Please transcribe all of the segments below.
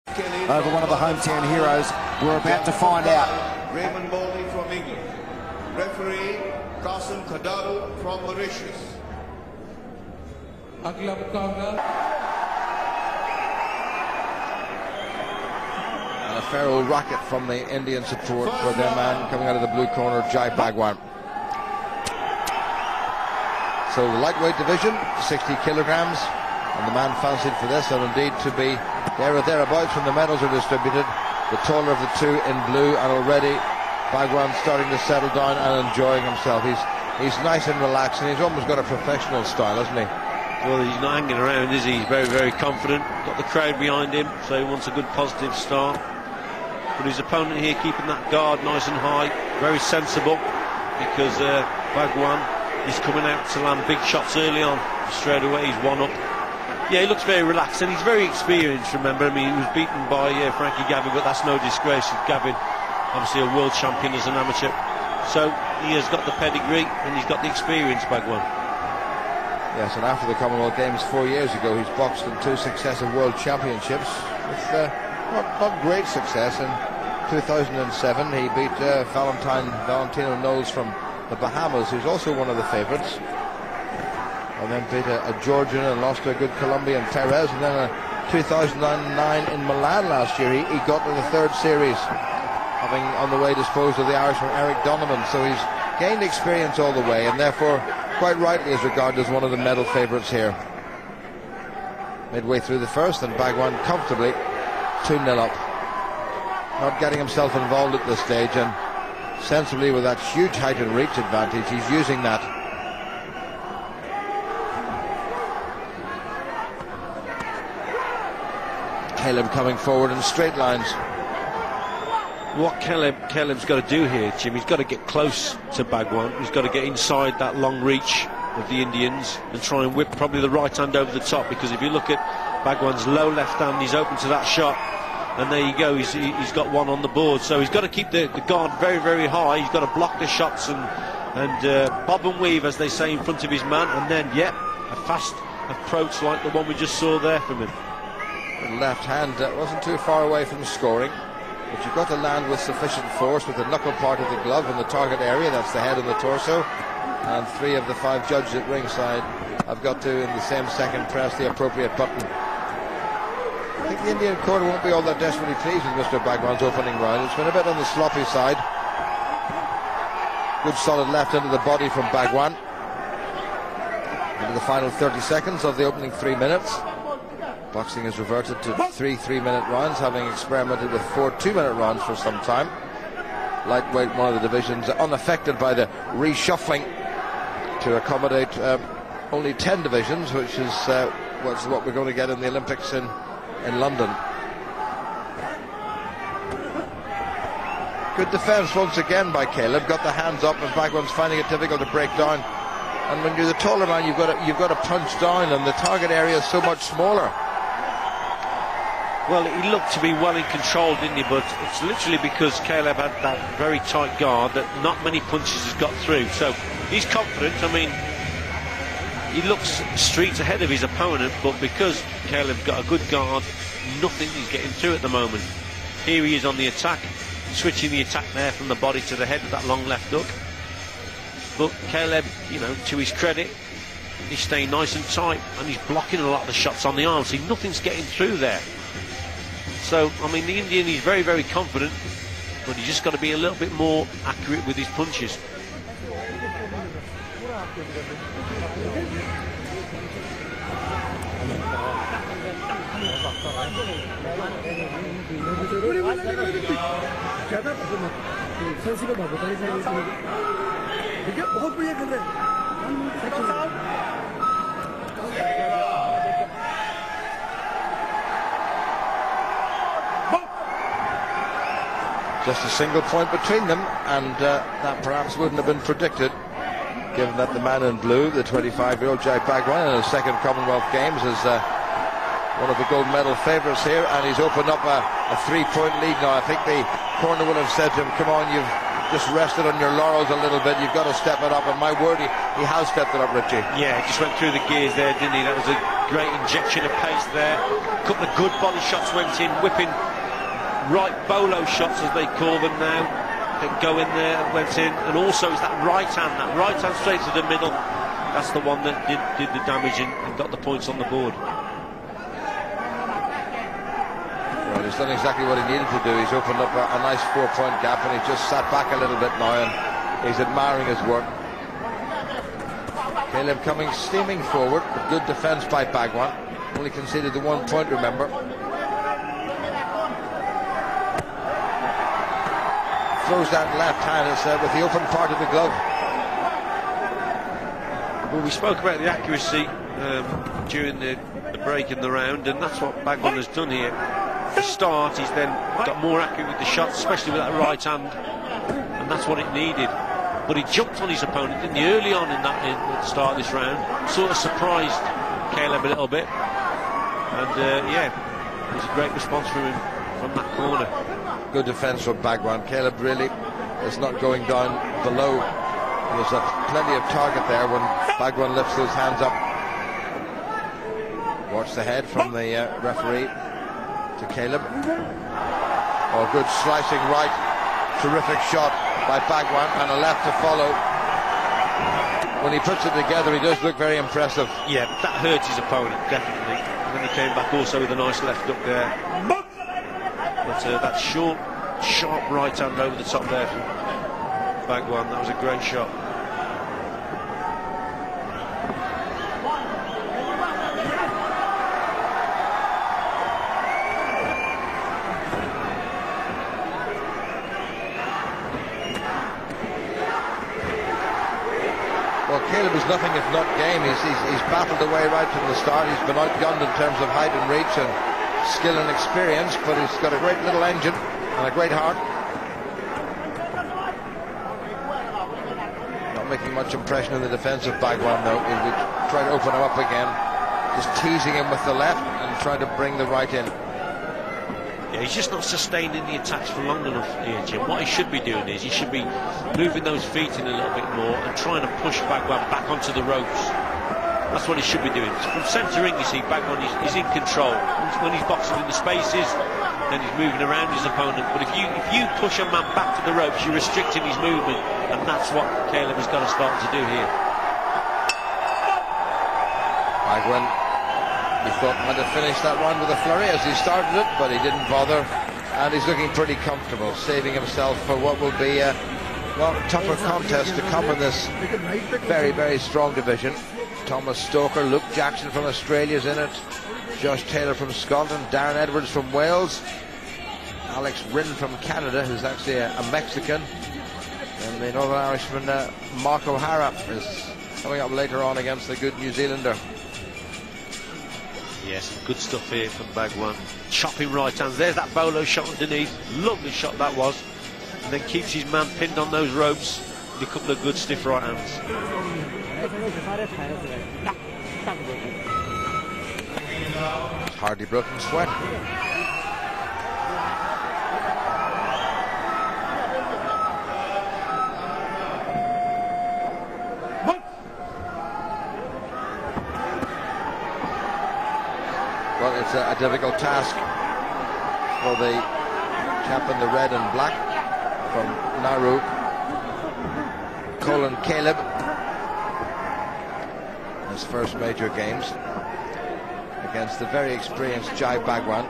over one of the hometown heroes. We're about to find out. Raymond Bowley from England. Referee Qasim Khadaru from Mauritius. And a fair old racket from the Indian support for their man coming out of the blue corner, Jai Bhagwan. So the lightweight division, 60 kilograms, and the man fancied for this, and indeed to be there or thereabouts when the medals are distributed. The taller of the two in blue, and already Bhagwan starting to settle down and enjoying himself. He's nice and relaxed, and he's almost got a professional style, hasn't he? Well, he's not hanging around, is he? He's very, very confident. Got the crowd behind him, so he wants a good positive start. But his opponent here keeping that guard nice and high, very sensible, because Bhagwan is coming out to land big shots early on. Straight away he's one up. Yeah, he looks very relaxed, and he's very experienced, remember. I mean, he was beaten by Frankie Gavin, but that's no disgrace. Gavin, obviously a world champion as an amateur. So he has got the pedigree, and he's got the experience, Bhagwan. Yes, and after the Commonwealth Games 4 years ago, he's boxed in 2 successive world championships with not great success. In 2007, he beat Valentino Knowles from the Bahamas, who's also one of the favourites, and then beat a Georgian and lost to a good Colombian, Perez. And then 2009 in Milan last year, he got to the third series, having on the way disposed of the Irishman Eric Donovan. So he's gained experience all the way, and therefore quite rightly is regarded as one of the medal favourites here. Midway through the first, and Bhagwan comfortably 2-0 up, not getting himself involved at this stage, and sensibly with that huge height and reach advantage, he's using that. Caleb coming forward in straight lines. What Caleb's got to do here, Jim, he's got to get close to Bhagwan. He's got to get inside that long reach of the Indians and try and whip probably the right hand over the top, because if you look at Bhagwan's low left hand, he's open to that shot, and there you go, he's got one on the board. So he's got to keep the guard very, very high. He's got to block the shots and bob and weave, as they say, in front of his man, and then a fast approach like the one we just saw there from him. The left hand wasn't too far away from scoring, but you've got to land with sufficient force with the knuckle part of the glove in the target area. That's the head and the torso, and 3 of the 5 judges at ringside have got to, in the same second, press the appropriate button. I think the Indian court won't be all that desperately pleased with Mr. Bhagwan's opening round. It's been a bit on the sloppy side. Good solid left into the body from Bhagwan. Into the final 30 seconds of the opening 3 minutes. Boxing has reverted to 3 3-minute rounds, having experimented with 4 2-minute rounds for some time. Lightweight, one of the divisions unaffected by the reshuffling to accommodate only 10 divisions, which is what we're going to get in the Olympics in London. Good defence once again by Caleb. Got the hands up, and Bhagwan's finding it difficult to break down. And when you're the taller man, you've got to punch down, and the target area is so much smaller. Well, he looked to be well in control, didn't he? But it's literally because Caleb had that very tight guard that not many punches has got through. So he's confident. I mean, he looks streets ahead of his opponent, but because Caleb's got a good guard, nothing is getting through at the moment. Here he is on the attack, switching the attack there from the body to the head with that long left hook. But Caleb, you know, to his credit, he's staying nice and tight, and he's blocking a lot of the shots on the arm. See, nothing's getting through there. So, I mean, the Indian is very, very confident, but he's just got to be a little bit more accurate with his punches. Just a single point between them, and that perhaps wouldn't have been predicted, given that the man in blue, the 25-year-old Jai Bhagwan, in his second Commonwealth Games, is one of the gold medal favourites here, and he's opened up a 3-point lead now. I think the corner will have said to him, come on, you've just rested on your laurels a little bit, you've got to step it up, and my word, he has stepped it up, Richie. Yeah, he just went through the gears there, didn't he? That was a Great injection of pace there. A couple of good body shots went in, whipping right bolo shots as they call them now. That go in there, went in, and also is that right hand straight to the middle. That's the one that did the damage and got the points on the board. Well, he's done exactly what he needed to do. He's opened up a nice 4-point gap, and he's just sat back a little bit now, and he's admiring his work. Caleb coming steaming forward, but good defence by Bhagwan. Only conceded the 1 point, remember. Throws that left hand with the open part of the glove. Well, we spoke about the accuracy during the break in the round, and that's what Bhagwan has done here. To start, he's then got more accurate with the shots, especially with that right hand, and that's what it needed. But he jumped on his opponent, didn't he, early on at the start of this round. Sort of surprised Caleb a little bit, and yeah, it was a great response from him from that corner. Good defence from Bhagwan. Caleb really is not going down below. There's plenty of target there when Bhagwan lifts those hands up. Watch the head from the referee to Caleb. Oh, good slicing right. Terrific shot by Bhagwan, and a left to follow. When he puts it together, he does look very impressive. Yeah, that hurt his opponent, definitely. And then he came back also with a nice left up there. But that short, sharp right hand over the top there from Bhagwan, that was a great shot. Well, Caleb is nothing if not game. He's battled away right from the start. He's been outgunned in terms of height and reach and skill and experience, but he's got a great little engine and a great heart. Not making much impression in the defence of Bhagwan, though. He would try to open him up again, just teasing him with the left and trying to bring the right in. Yeah, he's just not sustaining the attacks for long enough here, Jim. What he should be doing is he should be moving those feet in a little bit more and trying to push Bhagwan back onto the ropes. That's what he should be doing. From centre ring, you see, Bhagwan is in control. When he's boxing in the spaces, then he's moving around his opponent. But if you push a man back to the ropes, you're restricting his movement, and that's what Caleb has got to start to do here. Bhagwan, he thought might have finished that round with a flurry as he started it, but he didn't bother, and he's looking pretty comfortable, saving himself for what will be a tougher contest to come in this very, very strong division. Thomas Stoker, Luke Jackson from Australia's in it, Josh Taylor from Scotland, Darren Edwards from Wales, Alex Rinn from Canada, who's actually a Mexican, and the Northern Irishman Mark O'Hara is coming up later on against the good New Zealander. Yes, good stuff here from Bhagwan. Chopping right hands. There's that bolo shot underneath. Lovely shot that was. And then keeps his man pinned on those ropes with a couple of good stiff right hands. Hardly broken sweat. Well, it's a difficult task for the chap in the red and black from Naru, Colan Caleb. His first major games against the very experienced Jai Bhagwan.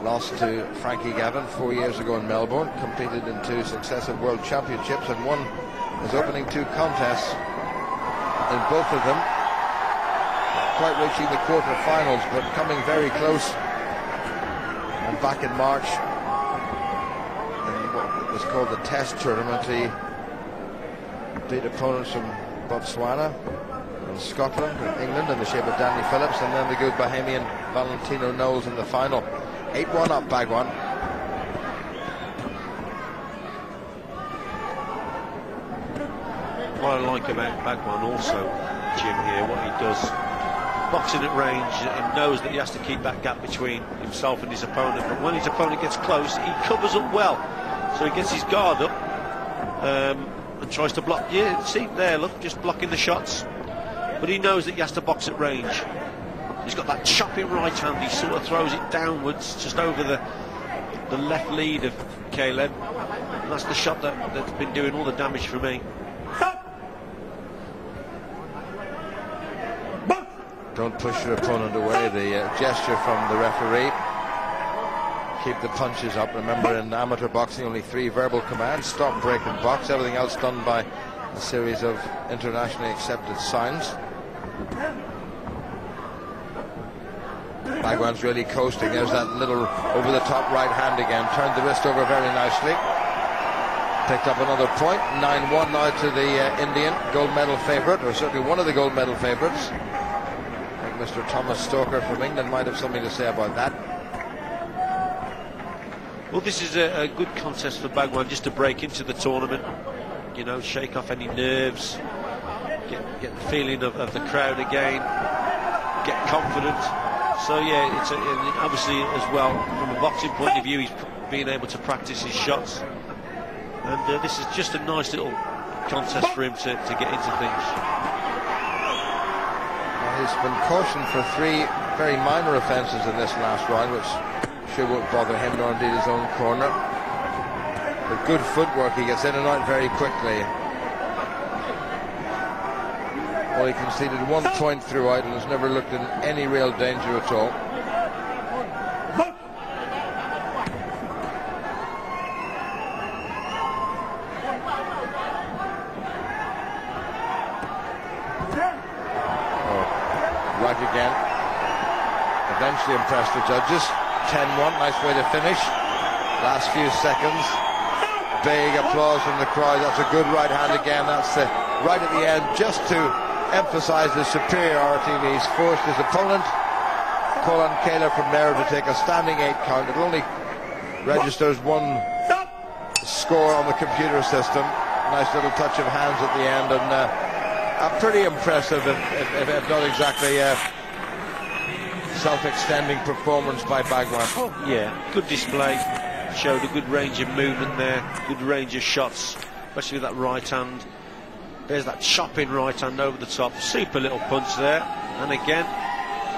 Lost to Frankie Gavin 4 years ago in Melbourne, competed in 2 successive World Championships and won his opening 2 contests in both of them. Quite reaching the quarter-finals, but coming very close. And back in March, in what was called the Test Tournament, he beat opponents from Botswana, and Scotland, and England in the shape of Danny Phillips, and then the good Bahamian Valentino Knowles in the final. 8-1 up Bhagwan. What I like about Bhagwan also, Jim, here, what he does, boxing at range, and knows that he has to keep that gap between himself and his opponent, but when his opponent gets close, he covers up well, so he gets his guard up and tries to block. Yeah, see there, look, just blocking the shots, but he knows that he has to box at range. He's got that chopping right hand. He sort of throws it downwards, just over the left lead of Caleb. And that's the shot that's been doing all the damage for me. Don't push your opponent away. The gesture from the referee. Keep the punches up. Remember, in amateur boxing, only 3 verbal commands: stop, break and box. Everything else done by a series of internationally accepted signs. Bhagwan's really coasting. There's that little over-the-top right hand again. Turned the wrist over very nicely. Picked up another point. 9-1 now to the Indian gold medal favourite, or certainly one of the gold medal favourites. I think Mr. Thomas Stoker from England might have something to say about that. Well, this is a good contest for Bhagwan, just to break into the tournament, you know, shake off any nerves, get the feeling of the crowd again, get confident. So yeah, it's obviously as well, from a boxing point of view, he's being able to practice his shots, and this is just a nice little contest for him to get into things. Well, he's been cautioned for 3 very minor offences in this last round, which sure won't bother him, nor indeed his own corner. But good footwork, he gets in and out very quickly. Well, he conceded 1 point throughout and has never looked in any real danger at all. Oh, right again. Eventually impressed the judges. 10-1, nice way to finish. Last few seconds. Big applause from the crowd. That's a good right hand again. That's right at the end, just to emphasize the superiority. He's forced his opponent, Colan from Naru, to take a standing 8 count. It only registers 1 score on the computer system. Nice little touch of hands at the end, and a pretty impressive, if not exactly self-extending performance by Bhagwan. Oh, yeah, good display. Showed a good range of movement there, good range of shots, especially with that right hand. There's that chopping right hand over the top. Super little punch there, and again,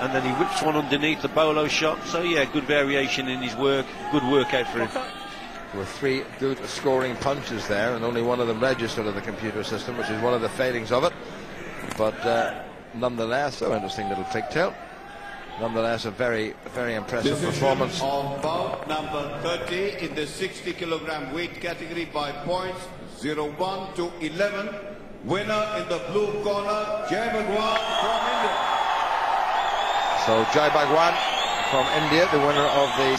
and then he whips one underneath the bolo shot. So yeah, good variation in his work, good workout for him. There were 3 good scoring punches there, and only one of them registered on the computer system, which is one of the failings of it. But nonetheless, oh, interesting little pigtail. Nonetheless, a very, very impressive performance. Of bout number 30 in the 60 kilogram weight category by points 0-1 to 11. Winner in the blue corner, Jai Bhagwan from India. So Jai Bhagwan from India, the winner of the